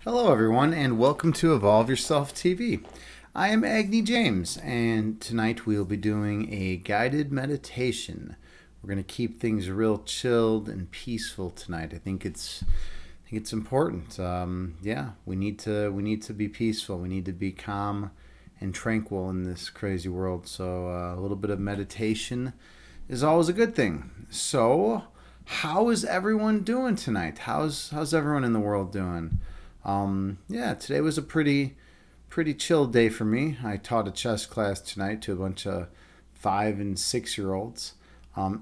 Hello, everyone, and welcome to Evolve Yourself TV. I am Agni James, and tonight we will be doing a guided meditation. We're going to keep things real chilled and peaceful tonight. I think it's important. We need to be peaceful. We need to be calm and tranquil in this crazy world. So a little bit of meditation is always a good thing. So, how is everyone doing tonight? How's everyone in the world doing? Today was a pretty chill day for me. I taught a chess class tonight to a bunch of 5 and 6 year olds.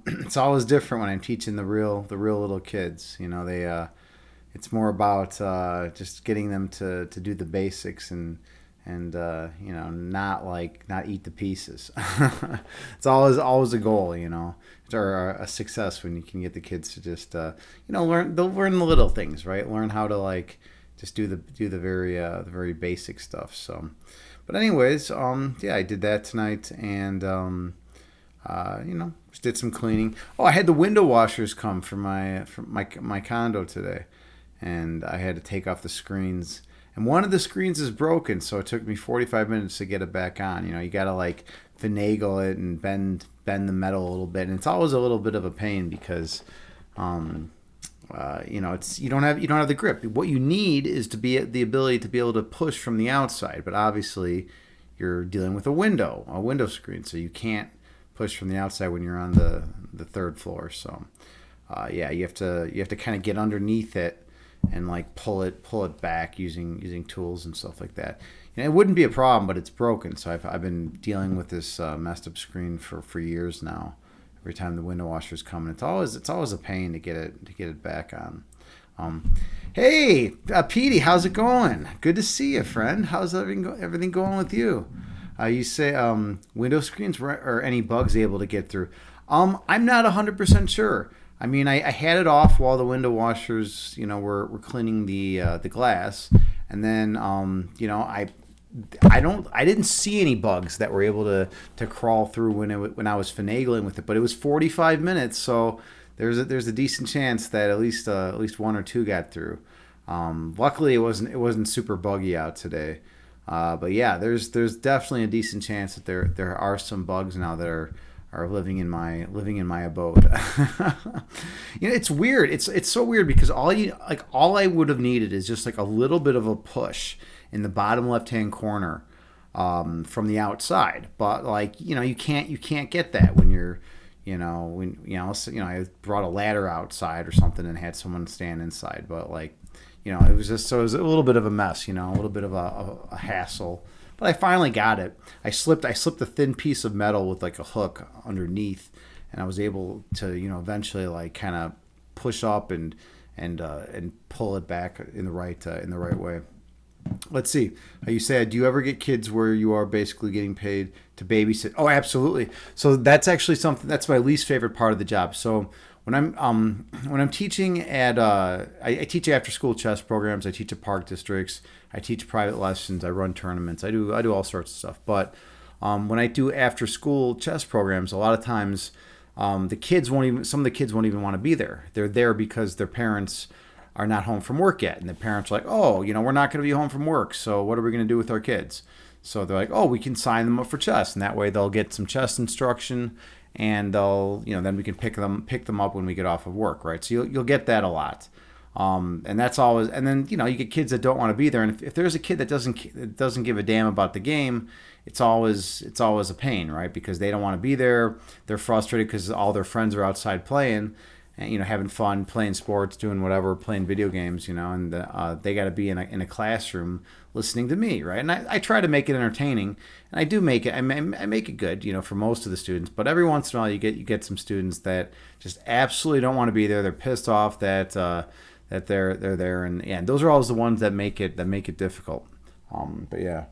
It's always different when I'm teaching the real little kids. It's more about just getting them to do the basics and not eat the pieces. It's always a goal, or a success when you can get the kids to just learn. They'll learn the little things, right? Learn how to just do the very basic stuff. So, but anyways, I did that tonight, and just did some cleaning. Oh, I had the window washers come from my condo today, and I had to take off the screens. And one of the screens is broken, so it took me 45 minutes to get it back on. You gotta finagle it and bend the metal a little bit, and it's always a little bit of a pain because it's you don't have the grip. What you need is to be the ability to be able to push from the outside, but obviously you're dealing with a window screen, so you can't push from the outside when you're on the third floor. So you have to kind of get underneath it and pull it back using tools and stuff like that. It wouldn't be a problem, but it's broken. So I've been dealing with this messed up screen for years now. Every time the window washers come, and it's always a pain to get it back on. Hey, Petey, how's it going? Good to see you, friend. How's everything going with you? You say window screens or any bugs able to get through? I'm not 100% sure. I mean, I had it off while the window washers, were cleaning the glass, and then I didn't see any bugs that were able to crawl through when I was finagling with it, but it was 45 minutes, so there's a decent chance that at least one or two got through. Luckily, it wasn't super buggy out today, but yeah, there's definitely a decent chance that there are some bugs now that are living in my abode. It's weird. It's so weird because all I would have needed is just a little bit of a push in the bottom left hand corner from the outside. But you can't get that when you're I brought a ladder outside or something and had someone stand inside. But it was a little bit of a mess. A little bit of a hassle. But I finally got it. I slipped a thin piece of metal with a hook underneath, and I was able to eventually kind of push up and pull it back in the right way. Let's see. You said, do you ever get kids where you are basically getting paid to babysit? Oh, absolutely. So that's actually something that's my least favorite part of the job. So when I'm teaching at I teach after school chess programs. I teach at park districts. I teach private lessons. I run tournaments. I do all sorts of stuff. But when I do after school chess programs, a lot of times some of the kids won't even want to be there. They're there because their parents are not home from work yet, and the parents are like, oh, we're not going to be home from work, so what are we going to do with our kids? So they're like, oh, we can sign them up for chess, and that way they'll get some chess instruction, and they'll then we can pick them up when we get off of work, right? So you'll get that a lot, and that's always. And then you get kids that don't want to be there, and if there's a kid that doesn't give a damn about the game, it's always a pain, right? Because they don't want to be there. They're frustrated because all their friends are outside playing, and having fun, playing sports, doing whatever, playing video games, and they got to be in a classroom listening to me, right? And I try to make it entertaining, and I do make it. I make it good, for most of the students. But every once in a while, you get some students that just absolutely don't want to be there. They're pissed off that they're there, and those are always the ones that make it difficult. But yeah.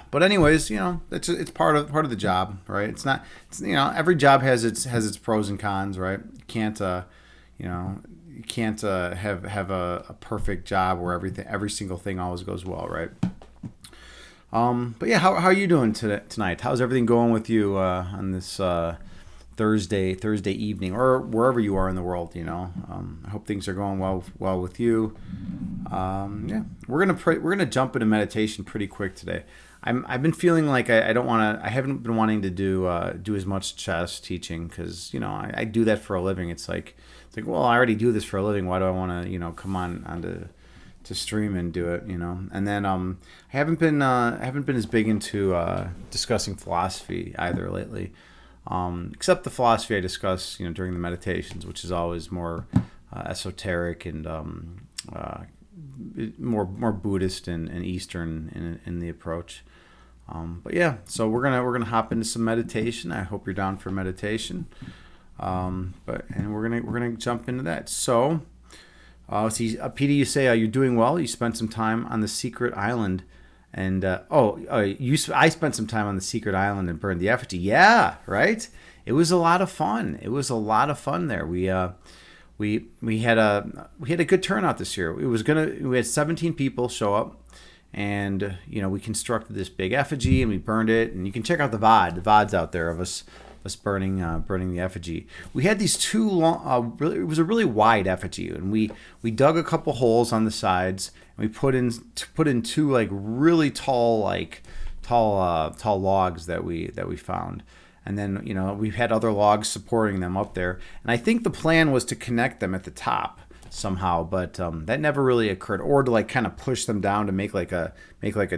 But anyways, it's part of the job, right? It's not, every job has its pros and cons, right? You can't have a perfect job where every single thing always goes well, right? But yeah, how are you doing tonight? How's everything going with you on this Thursday evening, or wherever you are in the world? I hope things are going well with you. Yeah, we're gonna jump into meditation pretty quick today. I've been feeling like I don't want to. I haven't been wanting to do as much chess teaching because I do that for a living. It's like well, I already do this for a living. Why do I want to come on to stream and do it? And then I haven't been as big into discussing philosophy either lately. Except the philosophy I discuss during the meditations, which is always more esoteric and more Buddhist and Eastern in the approach. But yeah, so we're gonna hop into some meditation. I hope you're down for meditation. We're gonna jump into that. So, Peter, you say you're doing well. You spent some time on the secret island, and I spent some time on the secret island and burned the effigy. Yeah, right. It was a lot of fun. There. We had a good turnout this year. We had 17 people show up, and we constructed this big effigy and we burned it. And you can check out the VOD. The VOD's out there of us burning the effigy. We had these two long. It was a really wide effigy, and we dug a couple holes on the sides, and we put in two like really tall logs that we found. And then, we had other logs supporting them up there. And I think the plan was to connect them at the top somehow, but that never really occurred. Or to like kind of push them down to make like a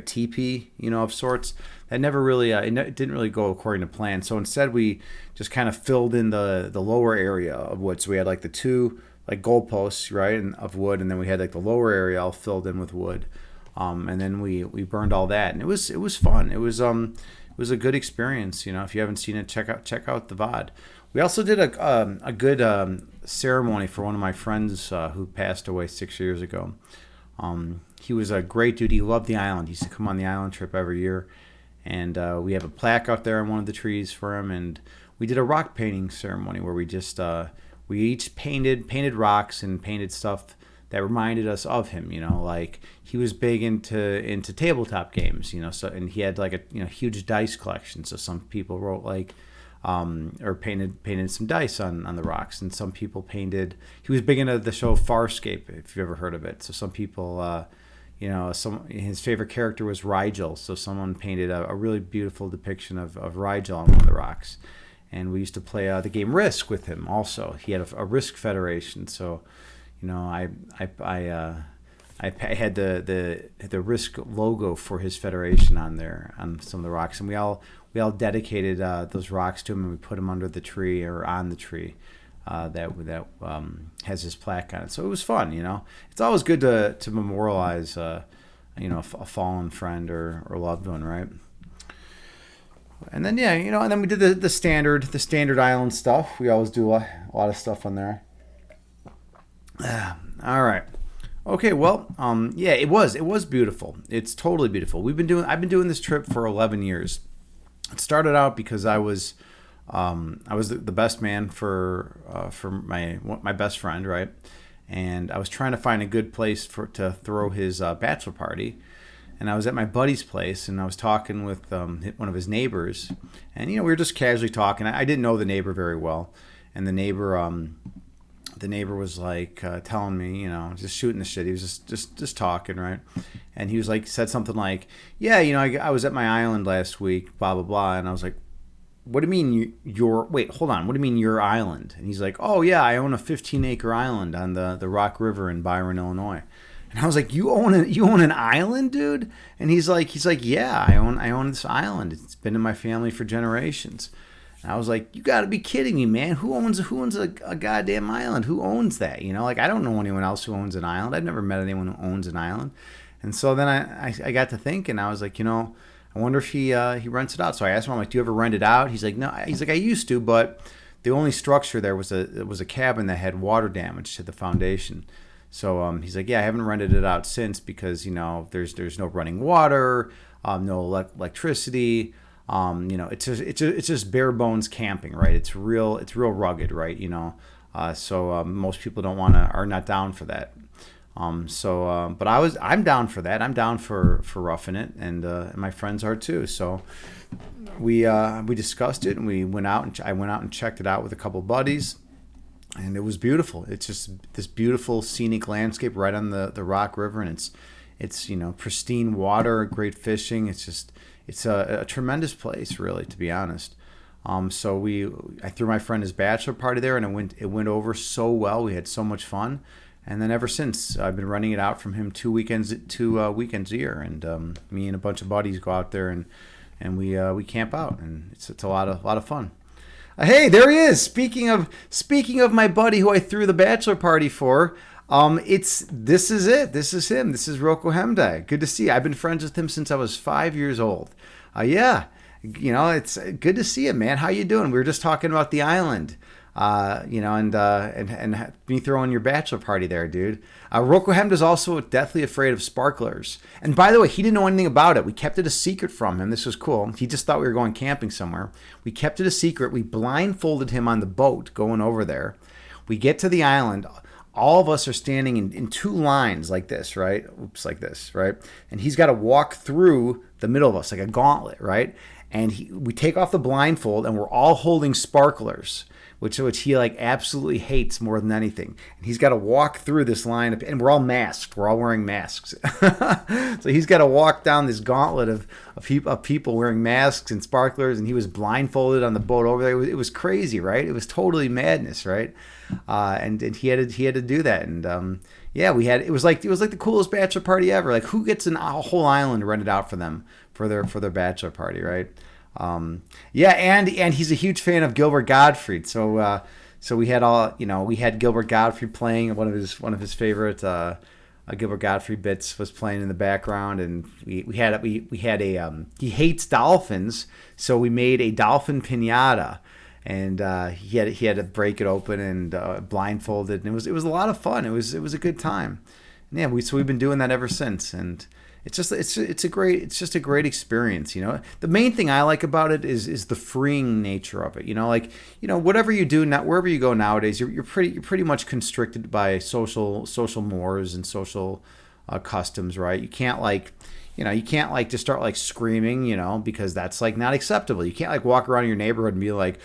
teepee, of sorts. That never really, it didn't really go according to plan. So instead we just kind of filled in the lower area of wood. So we had like the two like goalposts, right, of wood. And then we had like the lower area all filled in with wood. And then we burned all that. And it was fun. It was a good experience. If you haven't seen it, check out the VOD. We also did a good ceremony for one of my friends who passed away 6 years ago. He was a great dude. He loved the island. He used to come on the island trip every year. And we have a plaque out there on one of the trees for him. And we did a rock painting ceremony where we each painted rocks and painted stuff that reminded us of him. Like he was big into tabletop games, so, and he had like a huge dice collection. So some people wrote like or painted some dice on the rocks, and some people painted. He was big into the show Farscape, if you've ever heard of it. So some people his favorite character was Rigel, so someone painted a really beautiful depiction of Rigel on one of the rocks. And we used to play the game Risk with him also. He had a Risk Federation, so I had the Risk logo for his federation on there on some of the rocks, and we all dedicated those rocks to him, and we put them under the tree or on the tree that has his plaque on it. So it was fun. It's always good to memorialize a fallen friend or loved one, right? And then and then we did the standard island stuff. We always do a lot of stuff on there. All right. Okay. Well, it was beautiful. It's totally beautiful. I've been doing this trip for 11 years. It started out because I was the best man for my best friend, right? And I was trying to find a good place to throw his bachelor party. And I was at my buddy's place, and I was talking with one of his neighbors, and we were just casually talking. I didn't know the neighbor very well, and the neighbor was like telling me, just shooting the shit. He was just talking, right? And he was like, said something like, yeah, I was at my island last week, blah blah blah, and I was like, what do you mean wait, hold on, what do you mean your island? And he's like, oh yeah, I own a 15-acre island on the Rock River in Byron, Illinois. And I was like, you own an island, dude? And he's like, yeah, I own this island. It's been in my family for generations. And I was like, you got to be kidding me, man. Who owns a goddamn island? Who owns that? Like I don't know anyone else who owns an island. I've never met anyone who owns an island. And so then I got to thinking. I was like, I wonder if he rents it out. So I asked him, I'm like, do you ever rent it out? He's like, no. He's like, I used to, but the only structure there was a cabin that had water damage to the foundation. So he's like, yeah, I haven't rented it out since because there's no running water, no electricity. It's just bare bones camping, right? It's real rugged, right? So most people are not down for that. But I'm down for that. I'm down for roughing it, and my friends are too. So we discussed it, and I went out and checked it out with a couple buddies. and it was beautiful. It's just this beautiful scenic landscape right on the Rock River, and it's pristine water, great fishing. It's a tremendous place, really, to be honest. So I threw my friend his bachelor party there, and it went over so well. We had so much fun, and then ever since I've been running it out from him two weekends a year, and me and a bunch of buddies go out there and we camp out, and it's a lot of fun. Hey, there he is. Speaking of my buddy who I threw the bachelor party for, this is it. This is him. This is Roko Hemde. Good to see you. I've been friends with him since I was 5 years old. Yeah, it's good to see you, man. How you doing? We were just talking about the island. And me throwing your bachelor party there, dude. Roko Hemd is also deathly afraid of sparklers. And by the way, he didn't know anything about it. We kept it a secret from him. This was cool. He just thought we were going camping somewhere. We kept it a secret. We blindfolded him on the boat going over there. We get to the island. All of us are standing in two lines like this, right? Oops, like this, right? And he's got to walk through the middle of us like a gauntlet, right? And we take off the blindfold, and we're all holding sparklers, which he like absolutely hates more than anything. And he's got to walk through this line and we're all masked. We're all wearing masks. So he's got to walk down this gauntlet of people wearing masks and sparklers, and he was blindfolded on the boat over there. It was crazy, right? It was totally madness, right? And he had to do that. And yeah, it was like the coolest bachelor party ever. Like, who gets a whole island rented out for them for their bachelor party, right? Yeah, and he's a huge fan of Gilbert Gottfried. So we had Gilbert Gottfried playing. One of his favorite Gilbert Gottfried bits was playing in the background, and we had he hates dolphins, so we made a dolphin piñata, and he had to break it open and blindfolded, and it was a lot of fun. It was a good time. And yeah, we've been doing that ever since, and it's just a great experience. The main thing I like about it is the freeing nature of it. Whatever you do, not wherever you go nowadays, you're pretty much constricted by social mores and social customs, right? You can't just start like screaming, because that's like not acceptable. You can't like walk around your neighborhood and be like,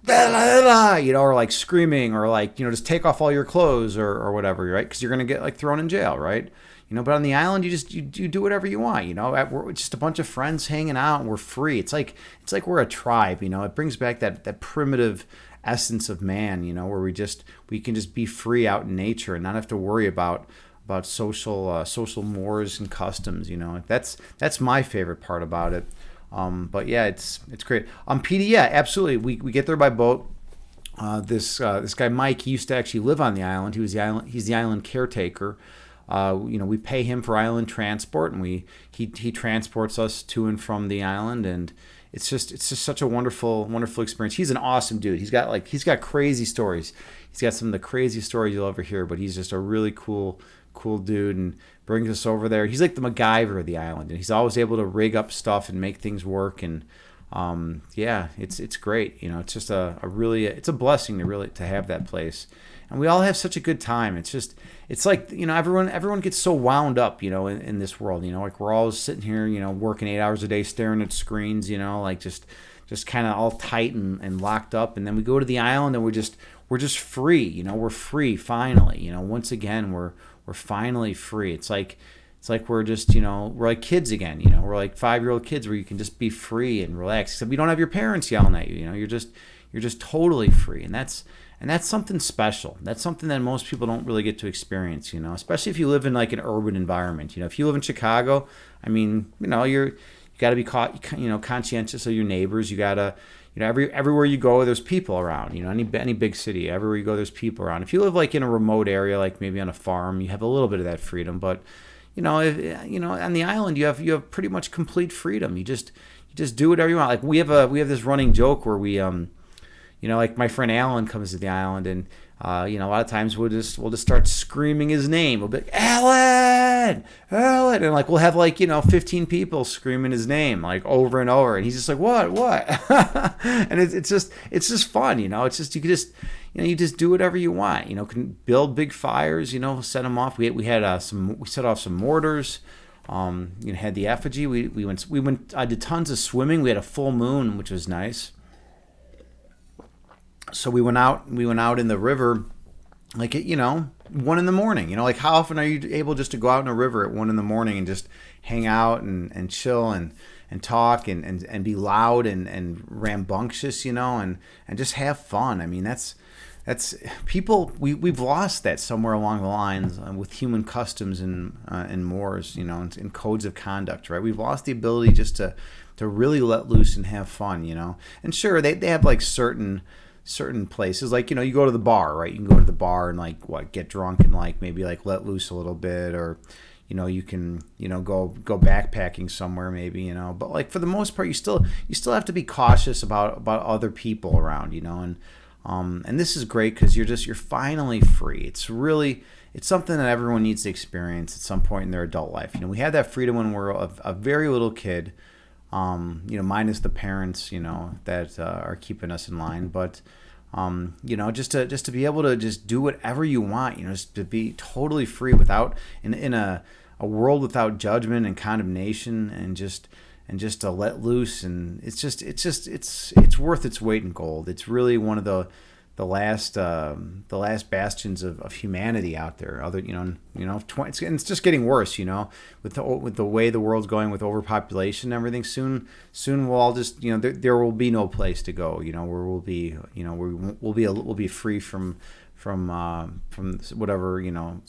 blah, blah, blah, or like screaming, or like, just take off all your clothes or whatever, right? Because you're gonna get like thrown in jail, right? But on the island, you do whatever you want. We're just a bunch of friends hanging out, and we're free. It's like we're a tribe. It brings back that primitive essence of man. Where we can just be free out in nature and not have to worry about social mores and customs. That's my favorite part about it. But yeah, it's great. PD, yeah, absolutely. We get there by boat. This guy Mike, he used to actually live on the island. He's the island caretaker. We pay him for island transport, and he transports us to and from the island, and it's just such a wonderful experience. He's an awesome dude. He's got crazy stories. He's got some of the craziest stories you'll ever hear, but he's just a really cool dude, and brings us over there. He's like the MacGyver of the island, and he's always able to rig up stuff and make things work. And yeah, it's great. It's just it's a blessing to have that place. And we all have such a good time. It's like, everyone gets so wound up, in this world, like we're all sitting here, working 8 hours a day, staring at screens, like just kind of all tight and locked up. And then we go to the island, and we're just free, we're free finally, once again, we're finally free. It's like we're just, we're like kids again, we're like 5-year-old kids where you can just be free and relax, except you don't have your parents yelling at you, you're just totally free. And that's something special. That's something that most people don't really get to experience, especially if you live in like an urban environment. If you live in Chicago, I mean, you got to be conscientious of your neighbors. You got to, everywhere you go, there's people around. Any big city, everywhere you go, there's people around. If you live like in a remote area, like maybe on a farm, you have a little bit of that freedom. But on the island, you have pretty much complete freedom. You just do whatever you want. Like we have this running joke where we like my friend Alan comes to the island, and a lot of times we'll just start screaming his name. We'll be like, Alan, and like we'll have 15 people screaming his name like over and over, and he's just like, what, and it's just fun, It's just you just do whatever you want, can build big fires, set them off. We set off some mortars. Had the effigy. We went. I did tons of swimming. We had a full moon, which was nice. So we went out in the river, like at, 1 in the morning. Like how often are you able just to go out in a river at 1 in the morning and just hang out and chill and talk and be loud and rambunctious, and just have fun. I mean, that's people. We've lost that somewhere along the lines with human customs and mores, and codes of conduct, right? We've lost the ability just to really let loose and have fun. And sure, they have like certain places, like you go to the bar, right? You can go to the bar and like get drunk and like maybe like let loose a little bit, or you can go backpacking somewhere maybe, but like for the most part you still have to be cautious about other people around, and this is great because you're finally free. It's something that everyone needs to experience at some point in their adult life. We had that freedom when we're a very little kid, minus the parents, that are keeping us in line. But, just to be able to just do whatever you want, just to be totally free without, in a world without judgment and condemnation, and just to let loose. And it's worth its weight in gold. It's really one of the last bastions of humanity out there. It's just getting worse, with the way the world's going with overpopulation and everything. Soon we'll all just, there will be no place to go, where we'll be, we'll be free from whatever,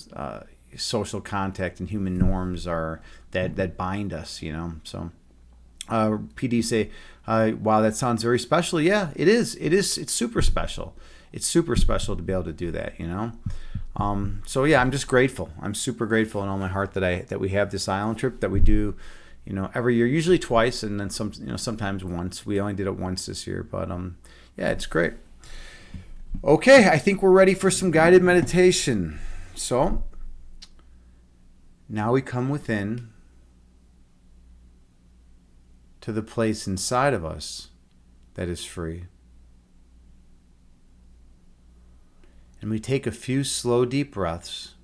social contact and human norms are that bind us, So, PD say, wow, that sounds very special. Yeah, it is. It's super special. It's super special to be able to do that, So yeah, I'm just grateful. I'm super grateful in all my heart that we have this island trip that we do, every year, usually twice, and then sometimes once. We only did it once this year, but yeah, it's great. Okay, I think we're ready for some guided meditation. So now we come within to the place inside of us that is free. And we take a few slow, deep breaths,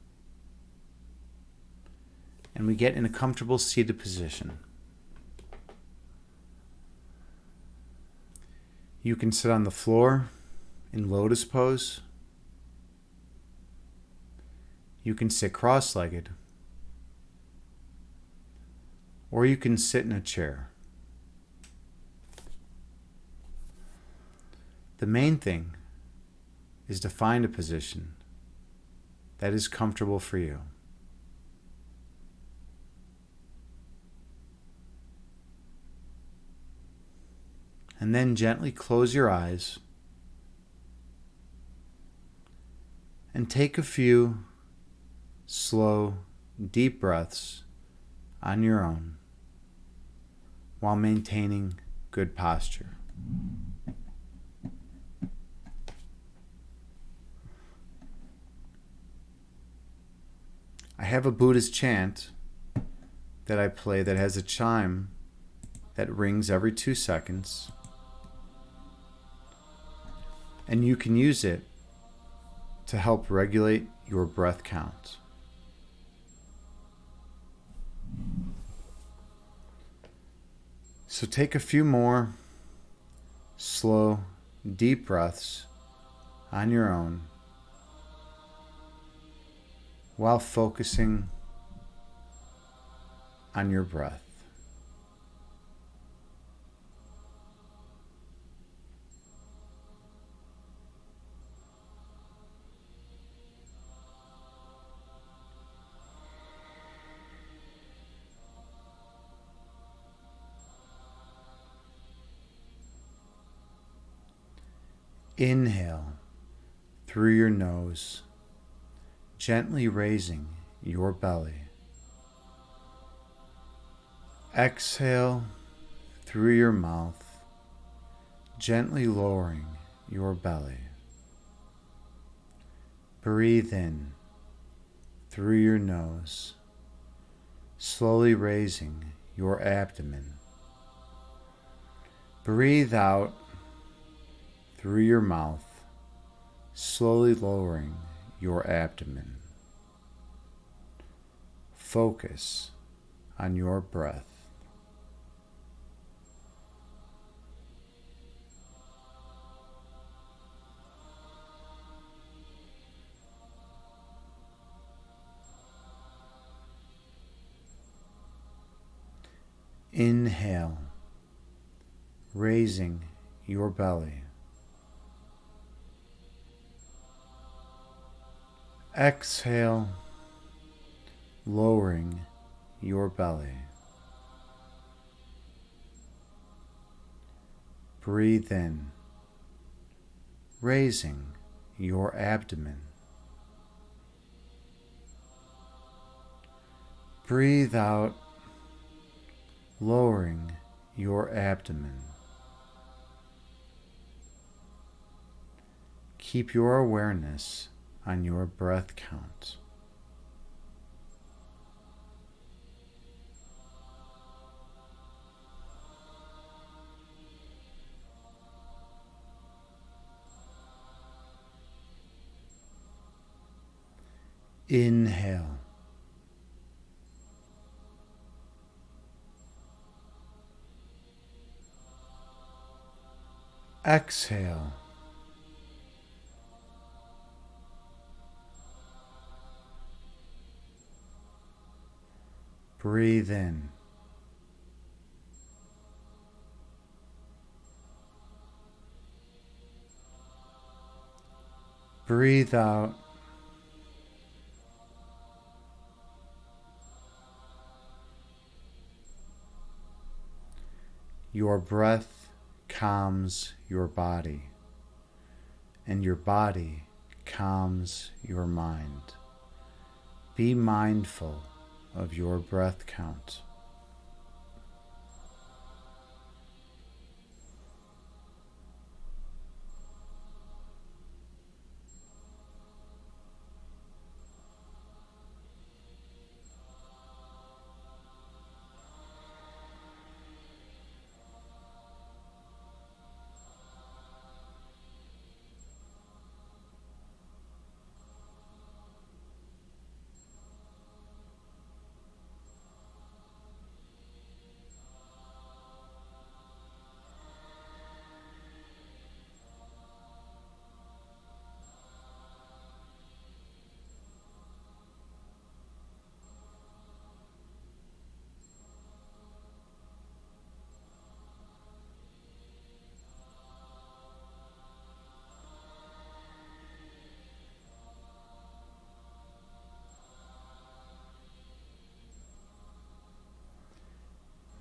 and we get in a comfortable seated position. You can sit on the floor in lotus pose. You can sit cross-legged. Or you can sit in a chair. The main thing is to find a position that is comfortable for you. And then gently close your eyes and take a few slow, deep breaths on your own while maintaining good posture. I have a Buddhist chant that I play that has a chime that rings every 2 seconds. And you can use it to help regulate your breath count. So take a few more slow, deep breaths on your own while focusing on your breath. Inhale through your nose, gently raising your belly. Exhale through your mouth, gently lowering your belly. Breathe in through your nose, slowly raising your abdomen. Breathe out through your mouth, slowly lowering your abdomen. Focus on your breath. Inhale, raising your belly. Exhale, lowering your belly. Breathe in, raising your abdomen. Breathe out, lowering your abdomen. Keep your awareness on your breath count. Inhale. Exhale. Breathe in. Breathe out. Your breath calms your body, and your body calms your mind. Be mindful of your breath count.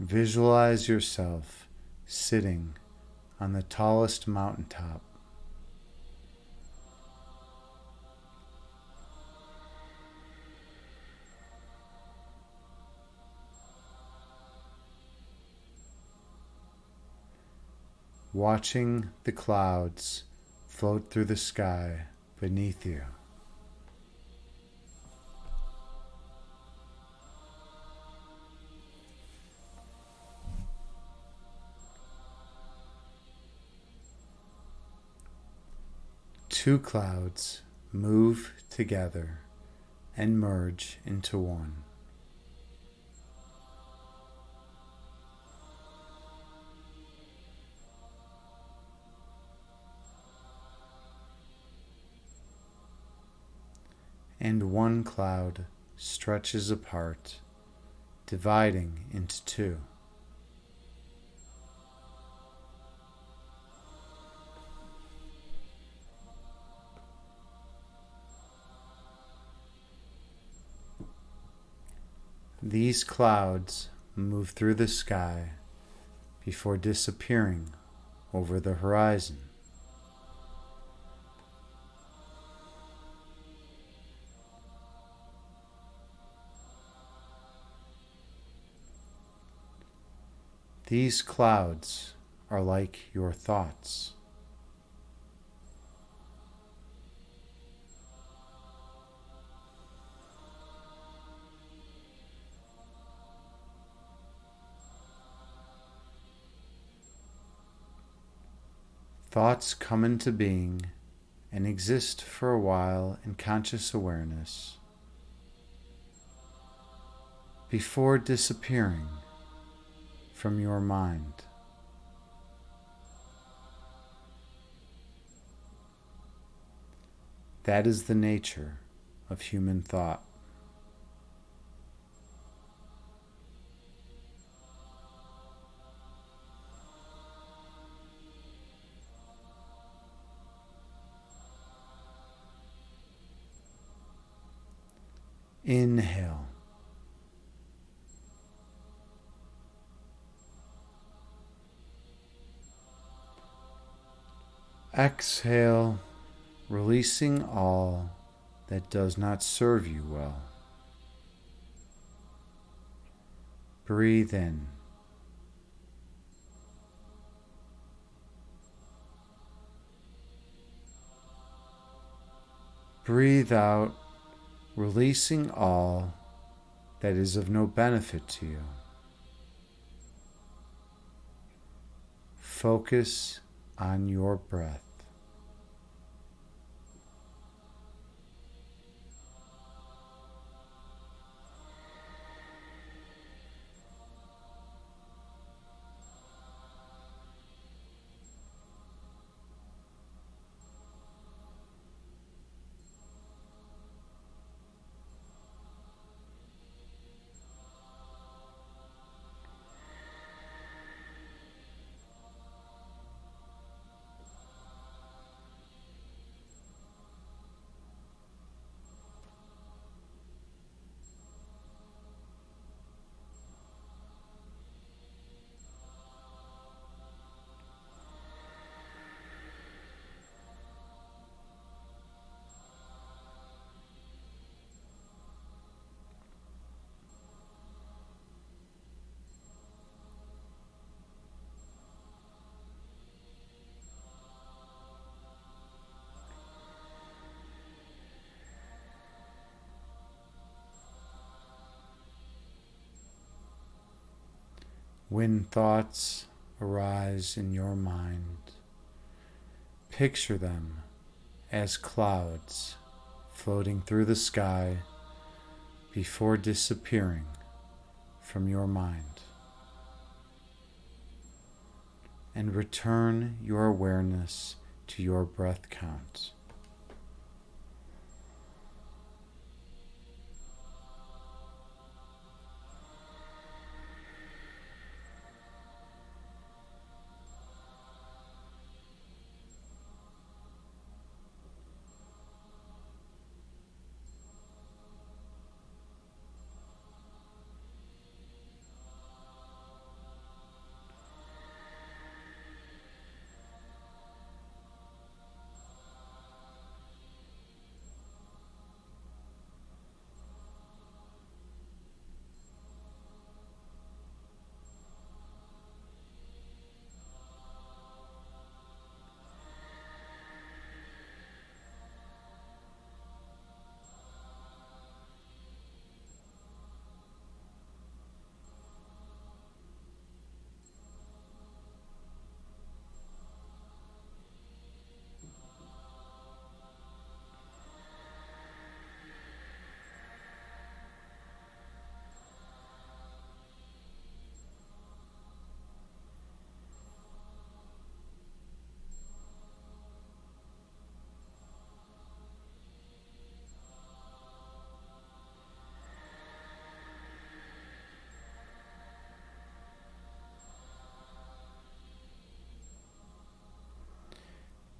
Visualize yourself sitting on the tallest mountaintop. Watching the clouds float through the sky beneath you. Two clouds move together and merge into one. And one cloud stretches apart, dividing into two. These clouds move through the sky before disappearing over the horizon. These clouds are like your thoughts. Thoughts come into being and exist for a while in conscious awareness before disappearing from your mind. That is the nature of human thought. Inhale. Exhale, releasing all that does not serve you well. Breathe in. Breathe out, releasing all that is of no benefit to you. Focus on your breath. When thoughts arise in your mind, picture them as clouds floating through the sky before disappearing from your mind. And return your awareness to your breath count.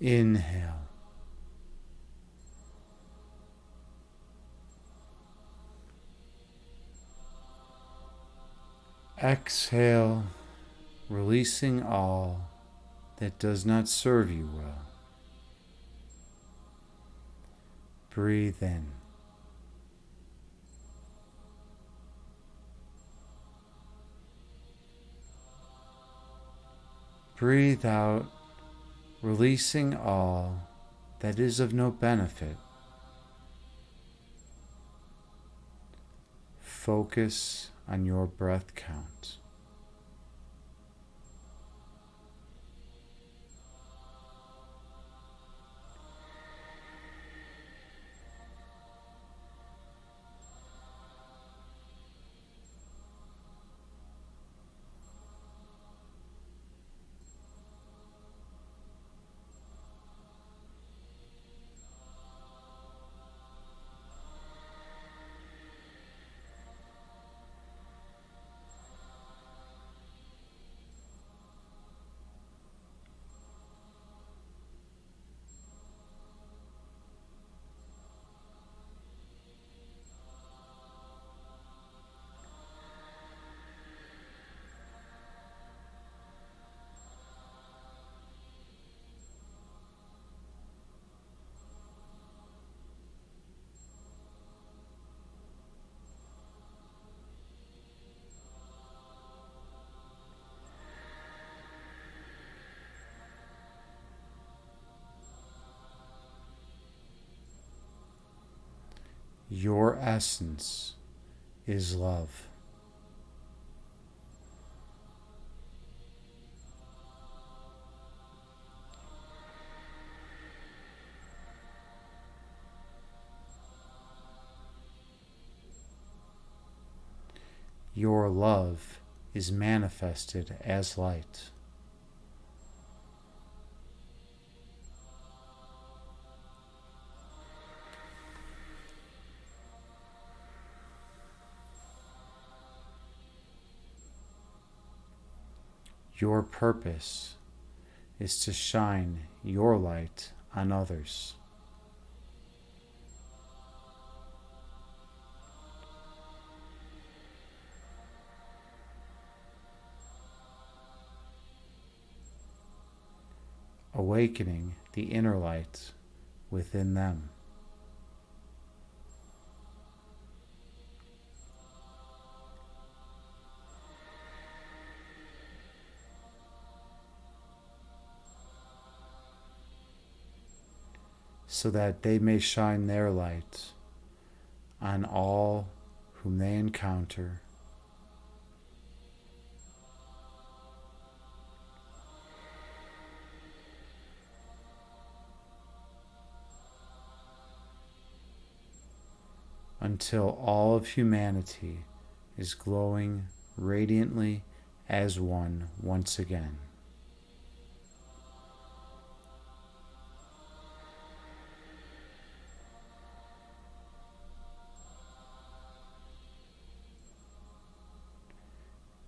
Inhale. Exhale, releasing all that does not serve you well. Breathe in. Breathe out, releasing all that is of no benefit. Focus on your breath count. Your essence is love. Your love is manifested as light. Your purpose is to shine your light on others. Awakening the inner light within them. So that they may shine their light on all whom they encounter, until all of humanity is glowing radiantly as one once again.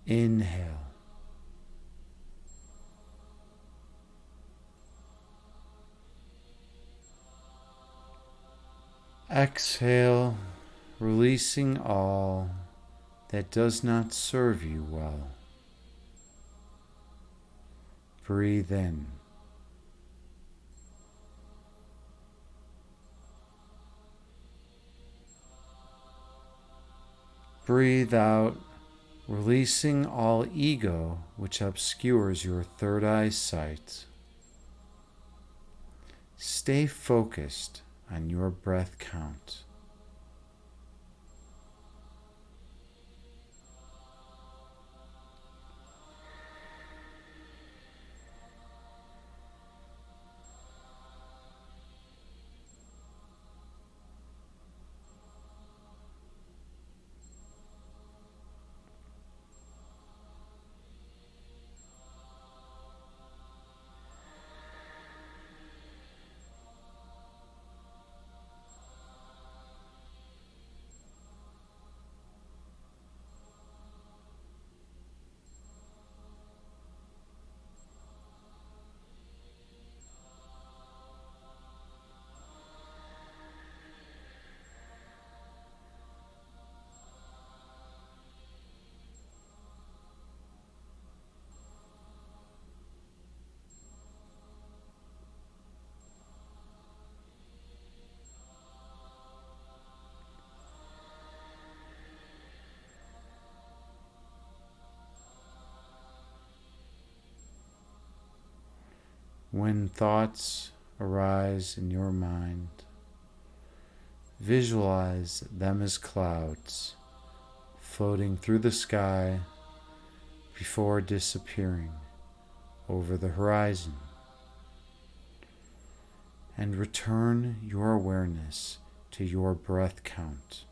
Inhale. Exhale, releasing all that does not serve you well. Breathe in. Breathe out, releasing all ego which obscures your third eye sight. Stay focused on your breath count. When thoughts arise in your mind, visualize them as clouds floating through the sky before disappearing over the horizon, and return your awareness to your breath count.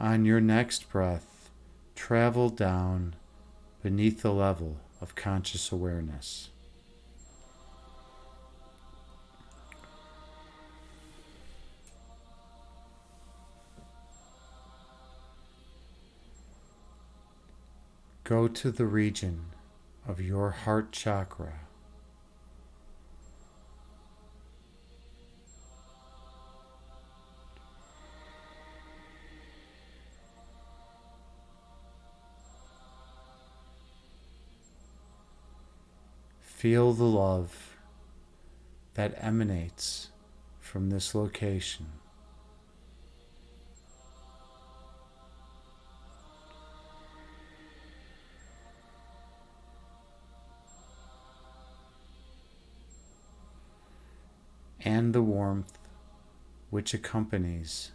On your next breath, travel down beneath the level of conscious awareness. Go to the region of your heart chakra. Feel the love that emanates from this location. And the warmth which accompanies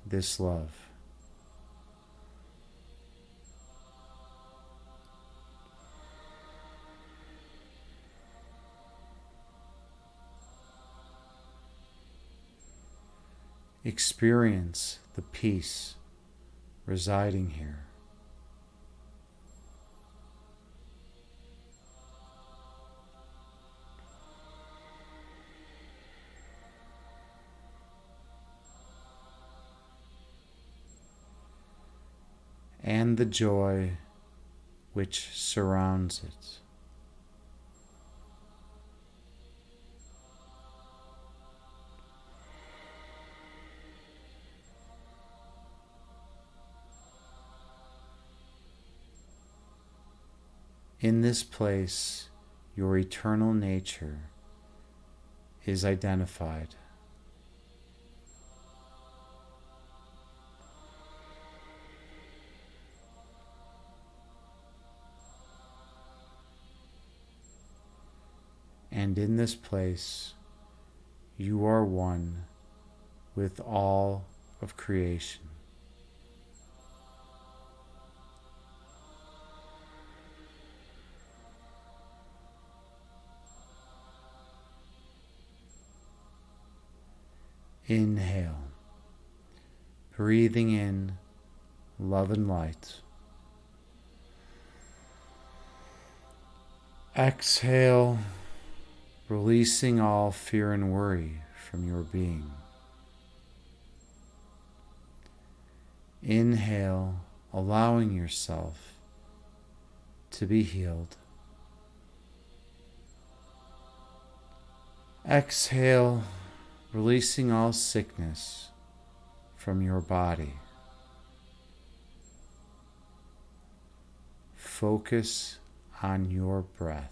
this love. Experience the peace residing here. And the joy which surrounds it. In this place, your eternal nature is identified. And in this place, you are one with all of creation. Inhale, breathing in love and light. Exhale, releasing all fear and worry from your being. Inhale, allowing yourself to be healed. Exhale, releasing all sickness from your body. Focus on your breath.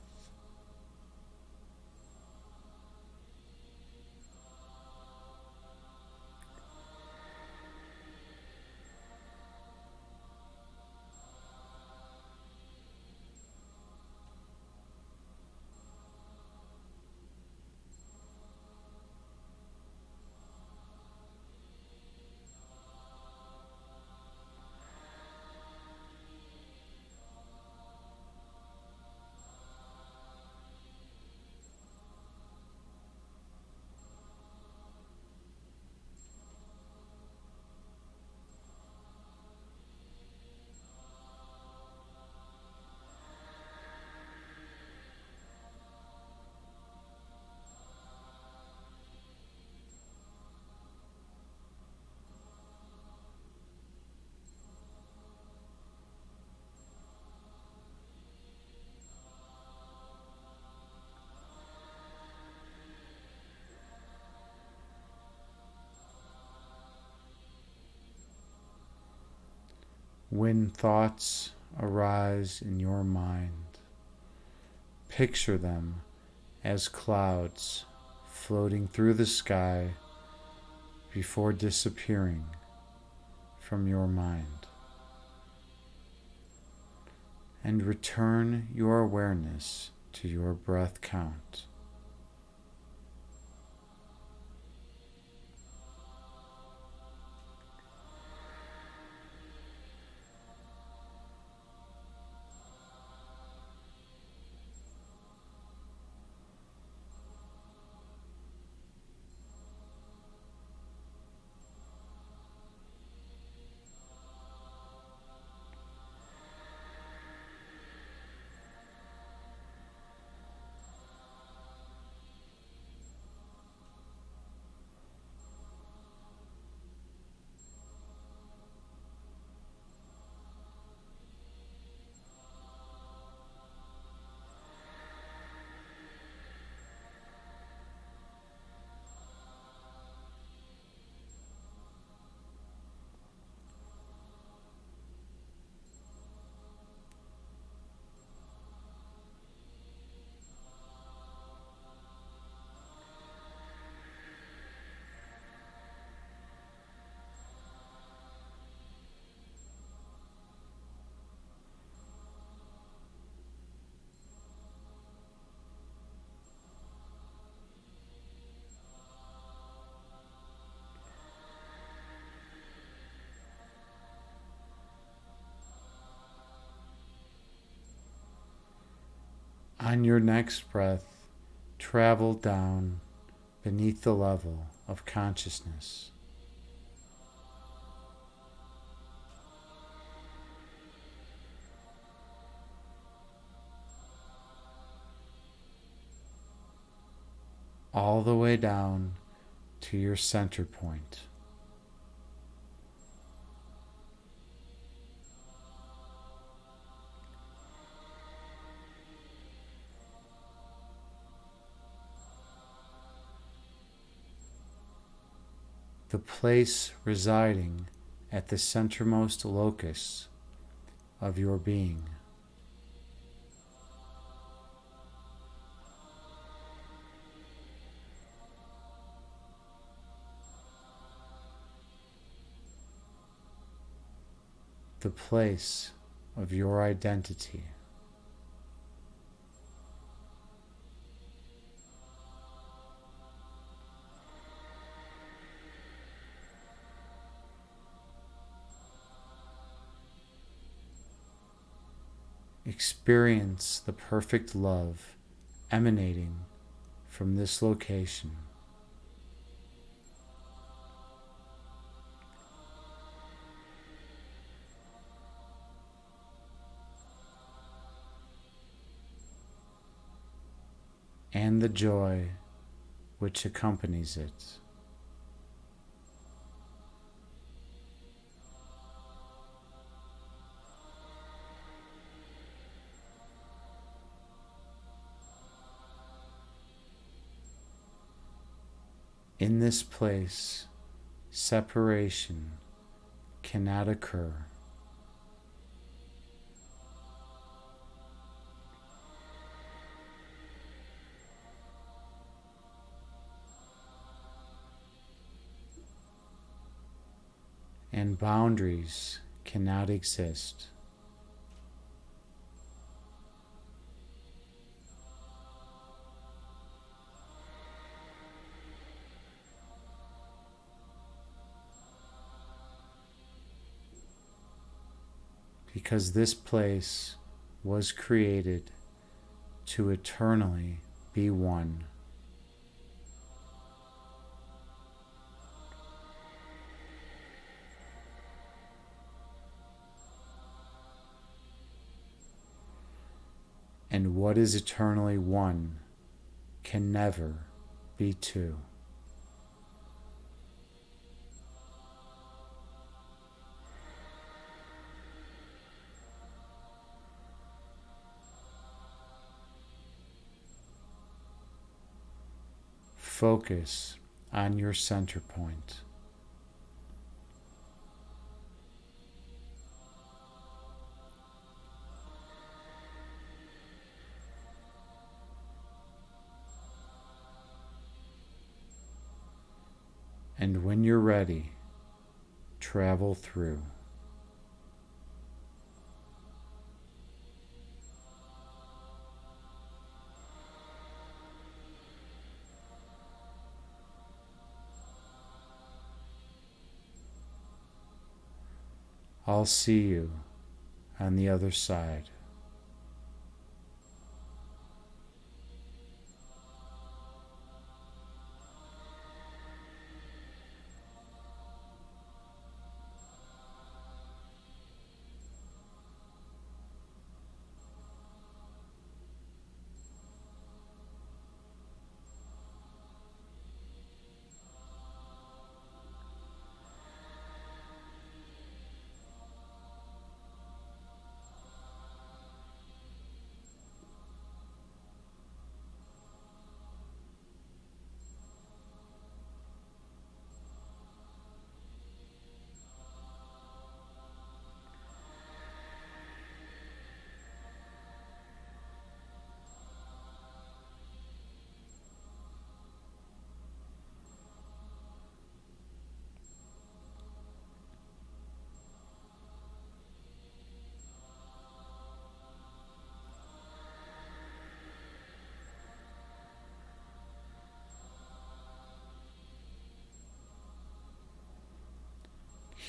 When thoughts arise in your mind, picture them as clouds floating through the sky before disappearing from your mind. And return your awareness to your breath count. On your next breath, travel down beneath the level of consciousness. All the way down to your center point. The place residing at the centermost locus of your being. The place of your identity. Experience the perfect love emanating from this location. And the joy which accompanies it. In this place, separation cannot occur. And boundaries cannot exist. Because this place was created to eternally be one. And what is eternally one can never be two. Focus on your center point. And when you're ready, travel through. I'll see you on the other side.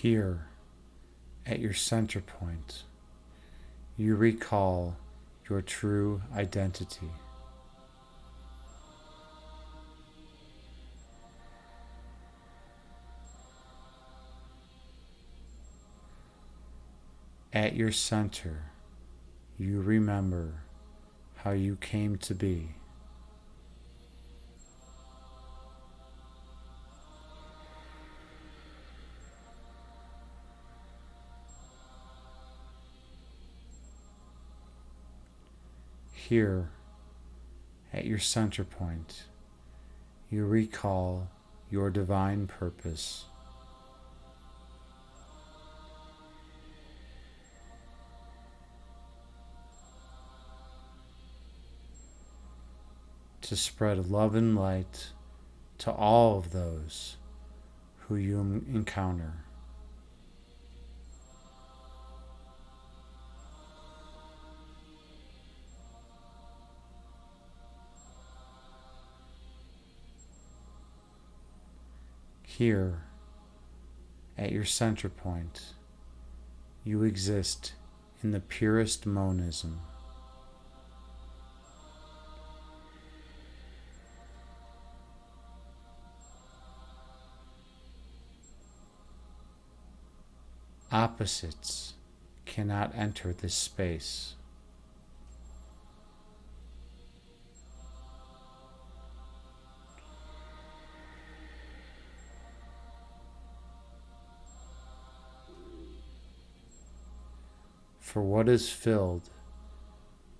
Here, at your center point, you recall your true identity. At your center, you remember how you came to be. Here, at your center point, you recall your divine purpose. To spread love and light to all of those who you encounter. Here, at your center point, you exist in the purest monism. Opposites cannot enter this space. For what is filled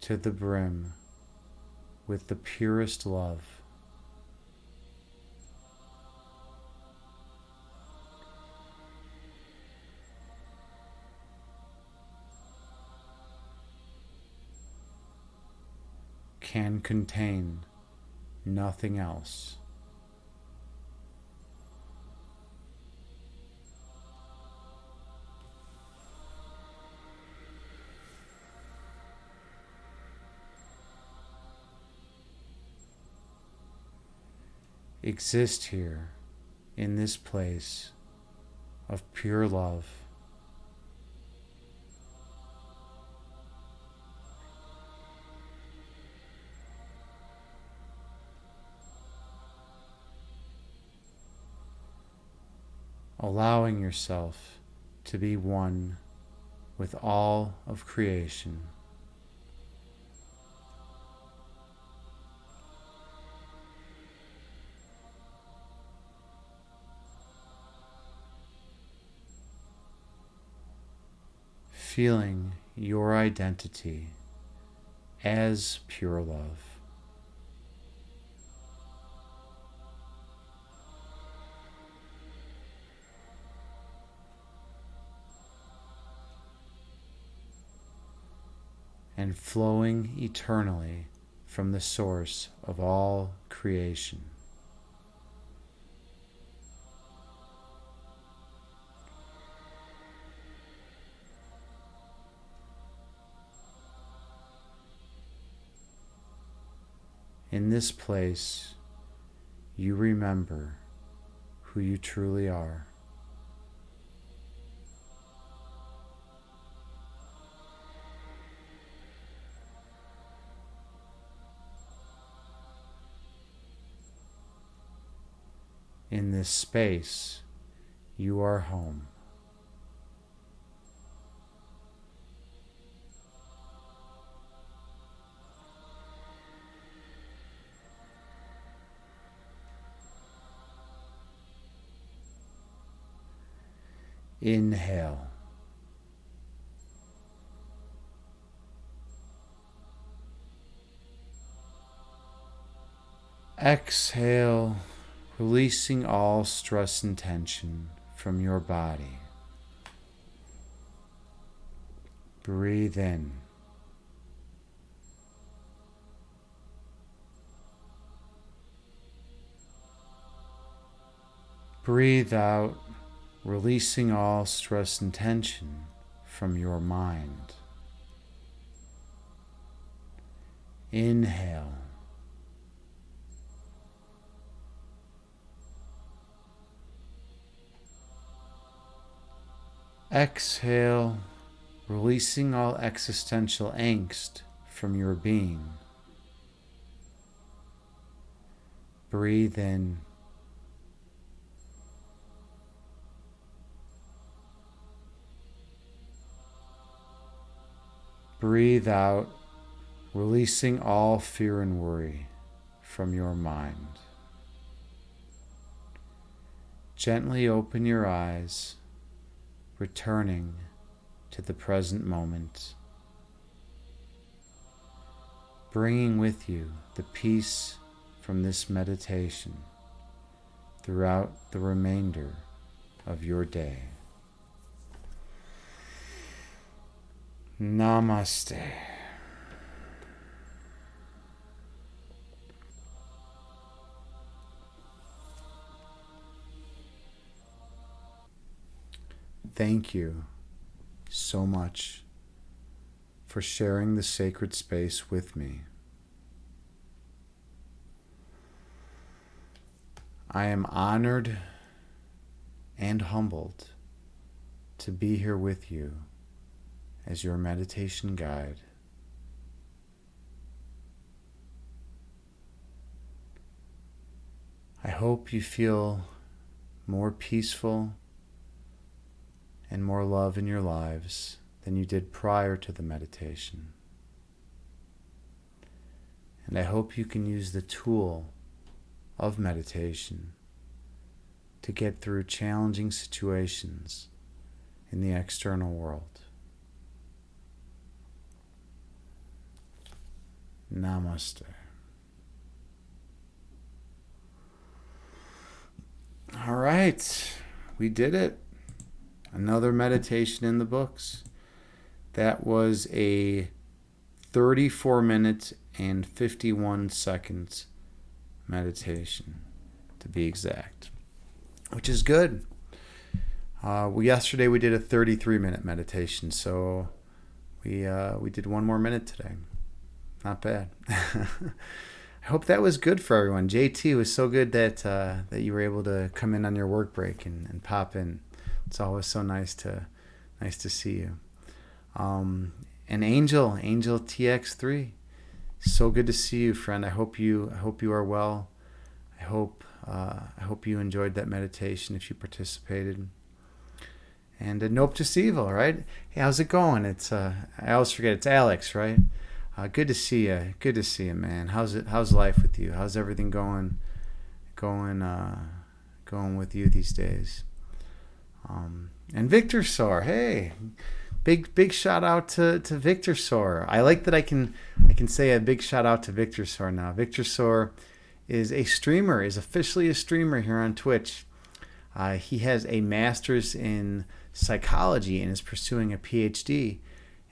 to the brim with the purest love, can contain nothing else. Exist here in this place of pure love. Allowing yourself to be one with all of creation. Feeling your identity as pure love. And flowing eternally from the source of all creation. In this place, you remember who you truly are. In this space, you are home. Inhale. Exhale, releasing all stress and tension from your body. Breathe in. Breathe out, releasing all stress and tension from your mind. Inhale. Exhale, releasing all existential angst from your being. Breathe in. Breathe out, releasing all fear and worry from your mind. Gently open your eyes, returning to the present moment, bringing with you the peace from this meditation throughout the remainder of your day. Namaste. Thank you so much for sharing the sacred space with me. I am honored and humbled to be here with you as your meditation guide. I hope you feel more peaceful and more love in your lives than you did prior to the meditation. And I hope you can use the tool of meditation to get through challenging situations in the external world. Namaste. All right, we did it. Another meditation in the books. That was a 34 minutes and 51 seconds meditation, to be exact, which is good. Yesterday we did a 33-minute meditation, so we did one more minute today. Not bad. I hope that was good for everyone. JT, it was so good that you were able to come in on your work break and pop in. It's always so nice to see you. And Angel TX3, so good to see you, friend. I hope you are well. I hope you enjoyed that meditation if you participated. And Nope to Evil, right? Hey, how's it going? It's I always forget it's Alex, right? Good to see you. Good to see you, man. How's life with you? How's everything going with you these days? And Victor Soar, hey, big shout out to Victor Soar. I like that I can say a big shout out to Victor Soar now. Victor Soar is a streamer, is officially a streamer here on Twitch. He has a master's in psychology and is pursuing a PhD,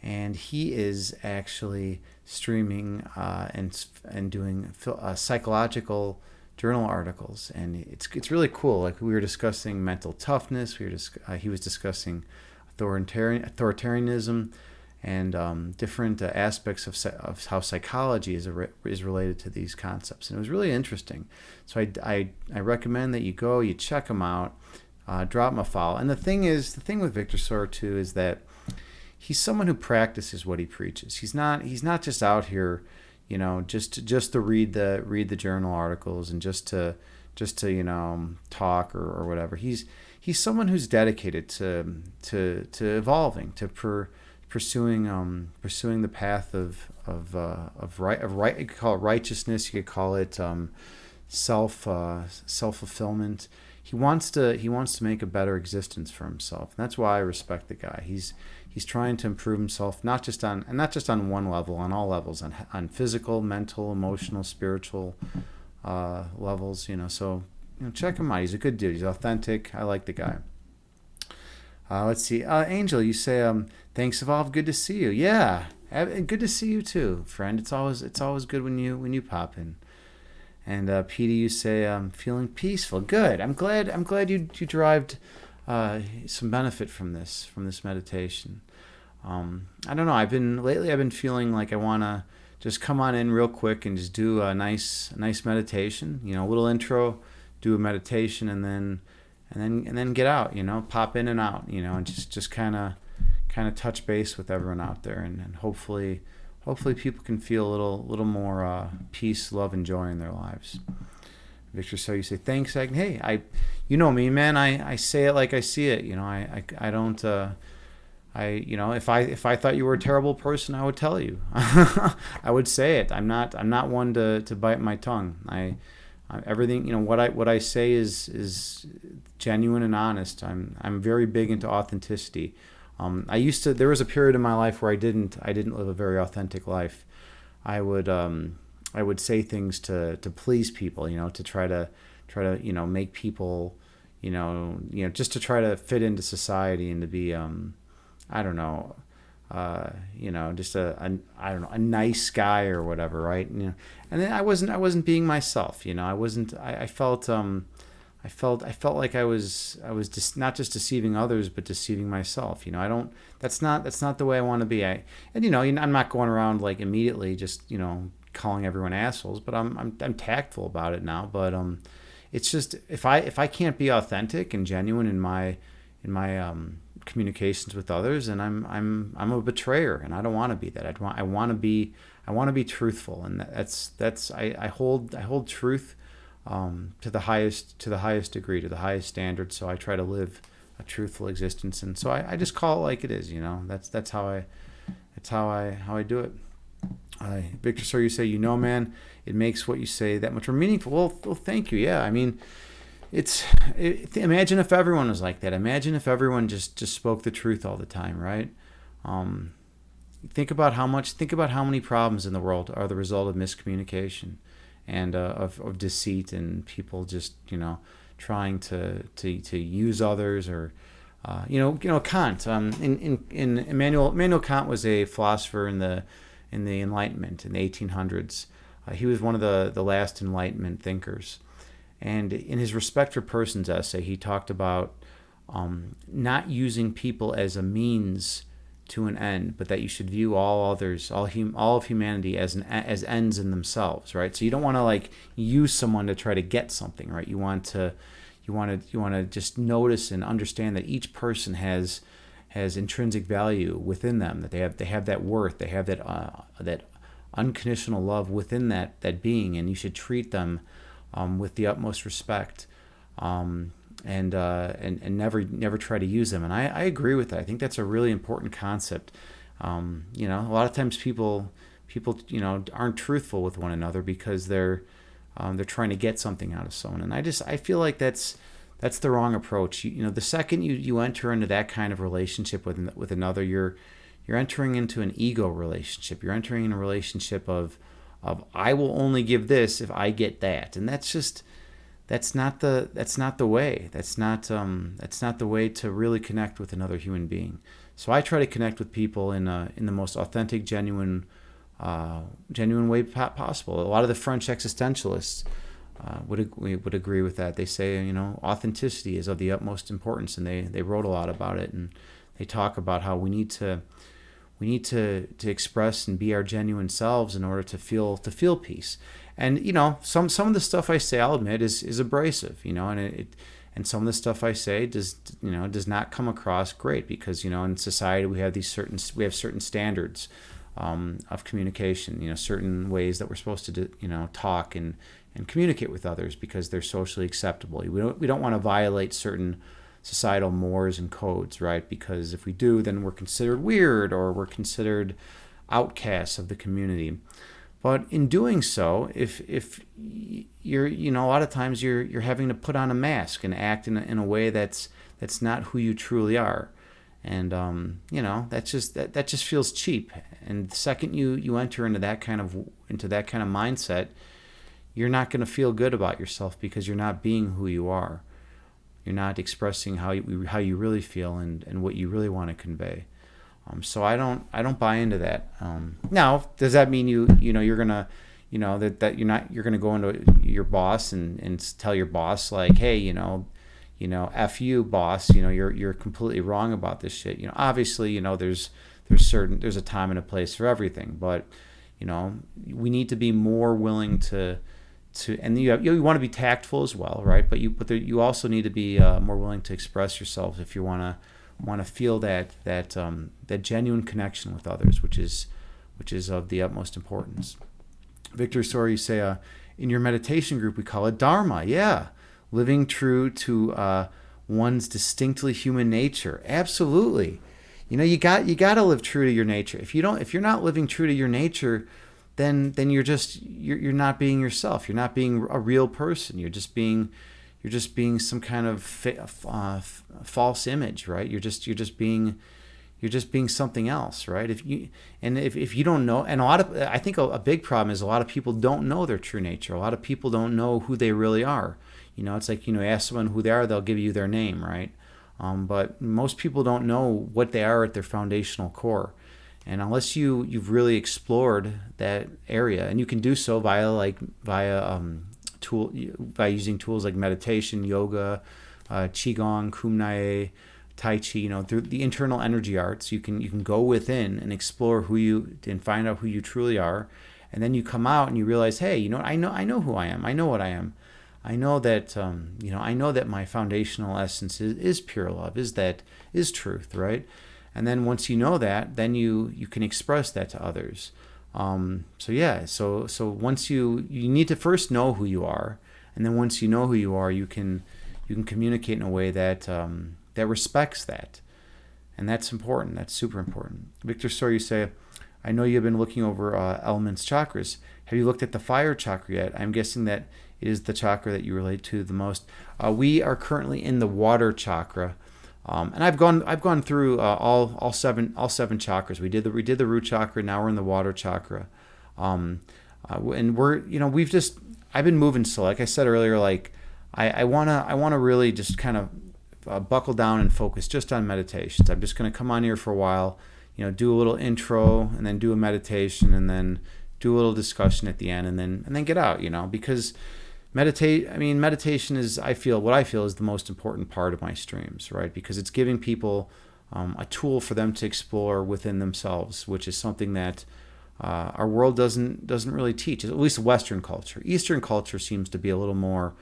and he is actually streaming and doing psychological journal articles, and it's really cool. Like, we were discussing mental toughness. He was discussing authoritarianism and different aspects of how psychology is related to these concepts, and it was really interesting. So I recommend that you check him out, drop him a follow. And the thing with Victor Soar too is that he's someone who practices what he preaches. He's not just out here, just to read the journal articles and just to talk or whatever. He's someone who's dedicated to evolving, to pursuing the path of right. You could call it righteousness. You could call it self fulfillment. He wants to make a better existence for himself, and that's why I respect the guy. He's trying to improve himself, not just on one level, on all levels, on physical, mental, emotional, spiritual levels. So check him out. He's a good dude. He's authentic. I like the guy. Let's see. Angel, you say thanks, Evolve. Good to see you. Yeah, good to see you too, friend. It's always good when you pop in. And Petey, you say I'm feeling peaceful. Good. I'm glad you derived some benefit from this meditation. I don't know. I've been feeling like I want to just come on in real quick and just do a nice meditation. A little intro, do a meditation, and then get out. Pop in and out. And just kind of touch base with everyone out there, and hopefully hopefully people can feel a little more peace, love, and joy in their lives. Victor, so you say, thanks, Agni. Hey, you know me, man. I say it like I see it. I don't. If I thought you were a terrible person, I would tell you. I would say it. I'm not one to bite my tongue. Everything, what I say is genuine and honest. I'm very big into authenticity. There was a period in my life where I didn't live a very authentic life. I would say things to please people, to try to make people, just to try to fit into society and to be, I don't know, just a nice guy or whatever, right? And then I wasn't being myself, I felt like I was just not just deceiving others, but deceiving myself. That's not the way I want to be. I'm not going around like immediately just, calling everyone assholes, but I'm tactful about it now. But it's just if I can't be authentic and genuine in my communications with others, and I'm a betrayer, and I don't want to be that. I want to be truthful, and I hold truth to the highest degree, to the highest standard. So I try to live a truthful existence, and so I just call it like it is. That's how I do it. Victor, so you say, man, it makes what you say that much more meaningful. Well, thank you. Yeah, I mean, imagine if everyone was like that. Imagine if everyone just spoke the truth all the time, right? Think about how many problems in the world are the result of miscommunication and of deceit and people just trying to use others or Kant. In Immanuel Kant was a philosopher in the Enlightenment in the 1800s. He was one of the last Enlightenment thinkers. And in his Respect for Persons essay, he talked about not using people as a means to an end, but that you should view all others, all of humanity as ends in themselves, right? So you don't want to like use someone to try to get something, right? You want to just notice and understand that each person has intrinsic value within them, that they have that worth, they have that unconditional love within that being, and you should treat them with the utmost respect, and never try to use them. And I agree with that. I think that's a really important concept. A lot of times people aren't truthful with one another because they're trying to get something out of someone, and I feel like that's the wrong approach. The second you enter into that kind of relationship with another, you're entering into an ego relationship. You're entering in a relationship of I will only give this if I get that, and that's not the way. That's not the way to really connect with another human being. So I try to connect with people in the most authentic, genuine way possible. A lot of the French existentialists would agree with that. They say, authenticity is of the utmost importance, and they wrote a lot about it, and they talk about how we need to express and be our genuine selves in order to feel peace. And some of the stuff I say, I'll admit, is abrasive, and some of the stuff I say does not come across great because in society we have certain standards of communication, certain ways that we're supposed to talk and communicate with others because they're socially acceptable. We don't want to violate certain societal mores and codes, right? Because if we do, then we're considered weird or we're considered outcasts of the community. But in doing so, if you're a lot of times you're having to put on a mask and act in a way that's not who you truly are, and that just feels cheap. And the second you enter into that kind of mindset, you're not going to feel good about yourself because you're not being who you are. You're not expressing how you really feel and what you really want to convey. So I don't buy into that. Now, does that mean you're gonna that you're gonna go into your boss and tell your boss like, hey, F you, boss, you're completely wrong about this shit. Obviously, there's a time and a place for everything, but we need to be more willing to and you want to be tactful as well, right? But you also need to be more willing to express yourself if you want to feel that genuine connection with others, which is which is of the utmost importance. Victor Sor, you say, in your meditation group, we call it Dharma. Yeah. Living true to one's distinctly human nature. Absolutely. You got to live true to your nature. If you're not living true to your nature, then you're not being yourself. You're not being a real person. You're just being some kind of false image, right? You're just being something else, right? If you don't know, and I think a big problem is a lot of people don't know their true nature. A lot of people don't know who they really are. It's like, ask someone who they are, they'll give you their name, right? But most people don't know what they are at their foundational core. And unless you've really explored that area, and you can do so via using tools like meditation, yoga, qigong, kumnae, tai chi, through the internal energy arts, you can go within and explore and find out who you truly are, and then you come out and you realize, hey, I know who I am. I know what I am. I know that I know that my foundational essence is pure love, is truth, right? And then once you know that, then you can express that to others. So once you need to first know who you are, and then once you know who you are, you can communicate in a way that that respects that, and that's important. That's super important. Victor Sor, you say, I know you've been looking over elements chakras. Have you looked at the fire chakra yet? I'm guessing that it is the chakra that you relate to the most. We are currently in the water chakra. And I've gone through all seven chakras. We did the root chakra. Now we're in the water chakra, and I've been moving slow. Like I said earlier, like I wanna really just kind of buckle down and focus just on meditations. I'm just gonna come on here for a while, do a little intro, and then do a meditation, and then do a little discussion at the end, and then get out. Because meditation is, what I feel is the most important part of my streams, right? Because it's giving people a tool for them to explore within themselves, which is something that our world doesn't really teach, at least Western culture. Eastern culture seems to be a little more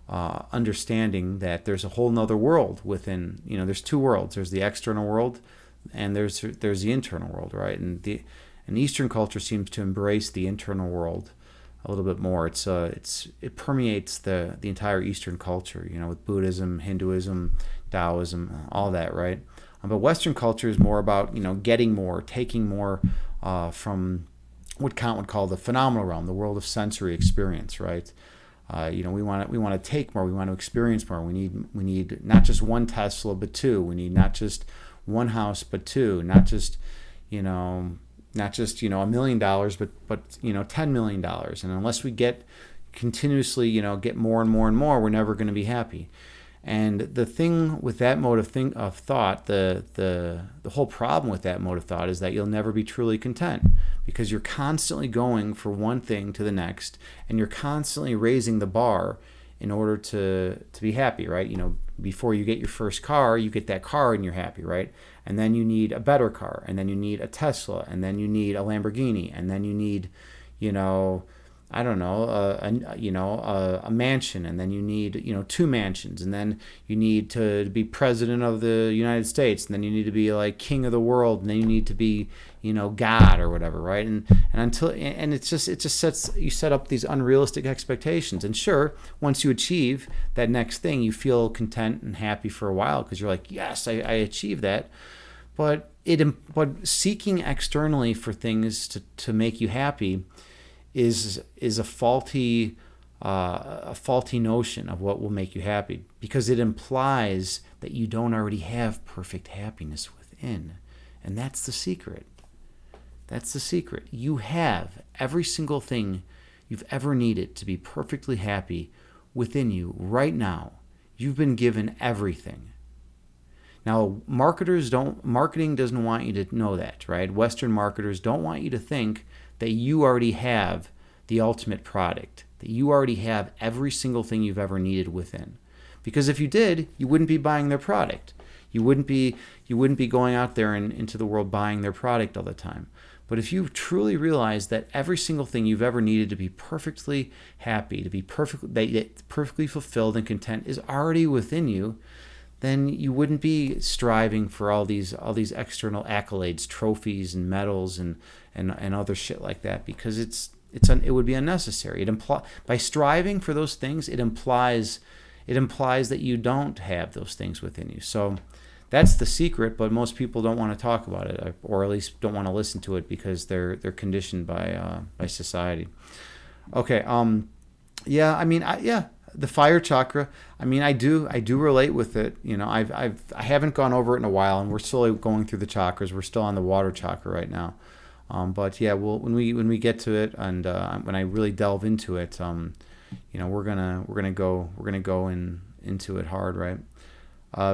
understanding that there's a whole nother world within, there's two worlds. There's the external world, and there's the internal world, right? And Eastern culture seems to embrace the internal world a little bit more. It permeates the entire Eastern culture, with Buddhism, Hinduism, Taoism, all that, right? But Western culture is more about, getting more, taking more from what Kant would call the phenomenal realm, the world of sensory experience, right? We want to take more, we want to experience more. We need not just one Tesla, but two. We need not just one house, but two. Not just $1 million, but $10 million. And unless we get continuously, get more and more and more, we're never going to be happy. And the thing with that mode of thought, the whole problem with that mode of thought is that you'll never be truly content, because you're constantly going for one thing to the next, and you're constantly raising the bar in order to be happy, right? Before you get your first car, you get that car and you're happy, right? And then you need a better car, and then you need a Tesla, and then you need a Lamborghini, and then you need, I don't know, a mansion, and then you need, two mansions, and then you need to be president of the United States, and then you need to be like king of the world, and then you need to be, God or whatever, right? And it just set up these unrealistic expectations. And sure, once you achieve that next thing, you feel content and happy for a while, because you're like, yes, I achieved that. But seeking externally for things to make you happy is a faulty notion of what will make you happy, because it implies that you don't already have perfect happiness within. And that's the secret. That's the secret. You have every single thing you've ever needed to be perfectly happy within you right now. You've been given everything. Now, marketing doesn't want you to know that, right? Western marketers don't want you to think that you already have the ultimate product, that you already have every single thing you've ever needed within. Because if you did, you wouldn't be buying their product. You wouldn't be going out there and into the world buying their product all the time. But if you truly realize that every single thing you've ever needed to be perfectly happy, to be perfectly fulfilled and content is already within you, then you wouldn't be striving for all these external accolades, trophies, and medals, and other shit like that, because it would be unnecessary. By striving for those things, it implies that you don't have those things within you. So that's the secret, but most people don't want to talk about it, or at least don't want to listen to it, because they're conditioned by society. Okay. Yeah. I mean, the fire chakra. I mean, I do relate with it. You know, I haven't gone over it in a while, and we're still going through the chakras. We're still on the water chakra right now. But yeah, when we get to it, and when I really delve into it, you know, we're gonna go into it hard, right?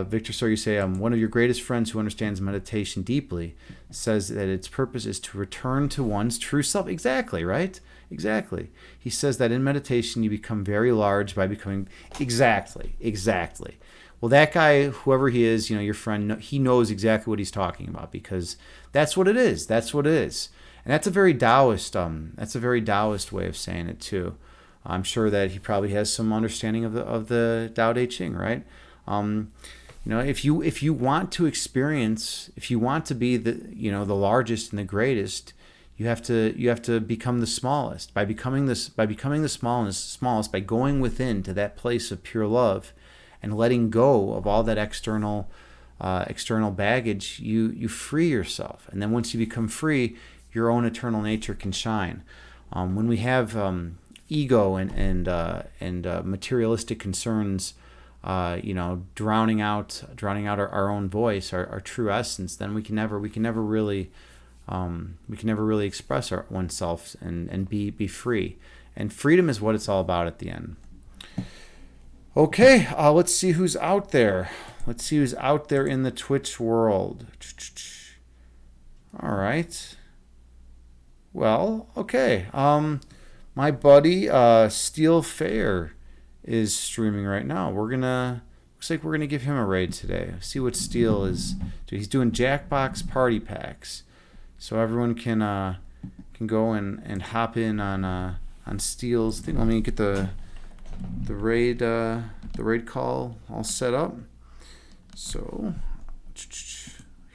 Victor, so you say, one of your greatest friends who understands meditation deeply says that its purpose is to return to one's true self. Exactly, right? Exactly. He says that in meditation you become very large by becoming... Exactly. Well, that guy, whoever he is, you know, your friend, he knows exactly what he's talking about, because that's what it is. And that's a very Taoist, way of saying it too. I'm sure that he probably has some understanding of the Tao Te Ching, right? You know, if you want to experience, if you want to be the largest and the greatest, you have to become the smallest. By becoming the smallest, by going within to that place of pure love, and letting go of all that external baggage, you free yourself. And then once you become free, your own eternal nature can shine. When we have ego and materialistic concerns, you know, drowning out our own voice, our true essence, then we can never really express oneself and be free. And freedom is what it's all about at the end. Okay, let's see who's out there. Let's see who's out there in the Twitch world. All right. Well, okay. My buddy Steel Fair is streaming right now. Looks like we're gonna give him a raid today. See what Steel is doing. He's doing Jackbox party packs, so everyone can go and hop in on Steel's thing. Let me get the raid call all set up. So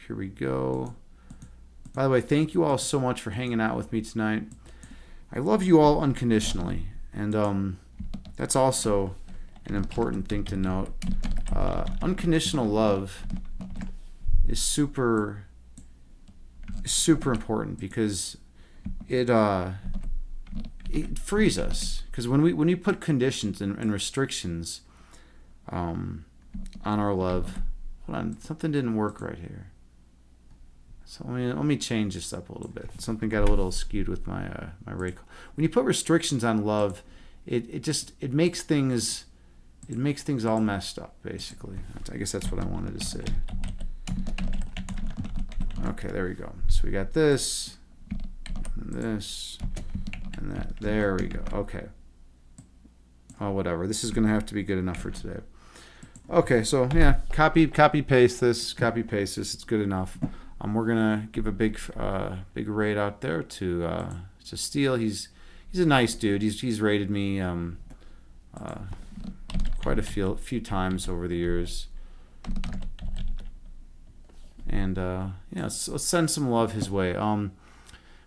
here we go. By the way, thank you all so much for hanging out with me tonight. I love you all unconditionally, and that's also an important thing to note. Unconditional love is super important, because it frees us. Because when we put conditions and restrictions on our love, hold on, something didn't work right here. So let me change this up a little bit. Something got a little skewed with my rate call. When you put restrictions on love, it makes things all messed up, basically. I guess that's what I wanted to say. Okay, there we go. So we got this, and this, and that. There we go. Okay. Oh, whatever. This is going to have to be good enough for today. Okay, so yeah, copy paste this. It's good enough. We're gonna give a big raid out there to Steel. He's a nice dude. He's raided me quite a few times over the years. And yeah, let's send some love his way.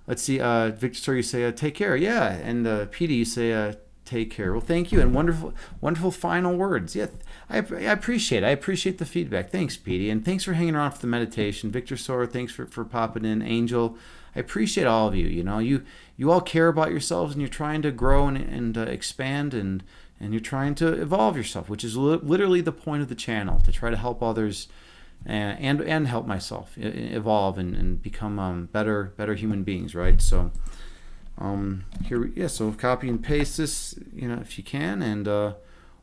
Let's see. Victor, you say take care. Yeah, and Petey, you say take care. Well, thank you, and wonderful final words. Yeah, I appreciate it. I appreciate the feedback. Thanks, Petey, and thanks for hanging around for the meditation. Victor Sora, thanks for popping in. Angel, I appreciate all of you. You know, you all care about yourselves, and you're trying to grow and expand, and you're trying to evolve yourself, which is literally the point of the channel, to try to help others and help myself evolve and become better human beings, right? So so copy and paste this, you know, if you can, and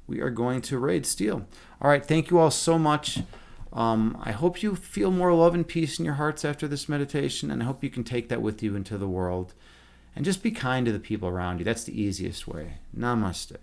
we are going to raid Steel. All right, thank you all so much. I hope you feel more love and peace in your hearts after this meditation, and I hope you can take that with you into the world, and just be kind to the people around you. That's the easiest way. Namaste.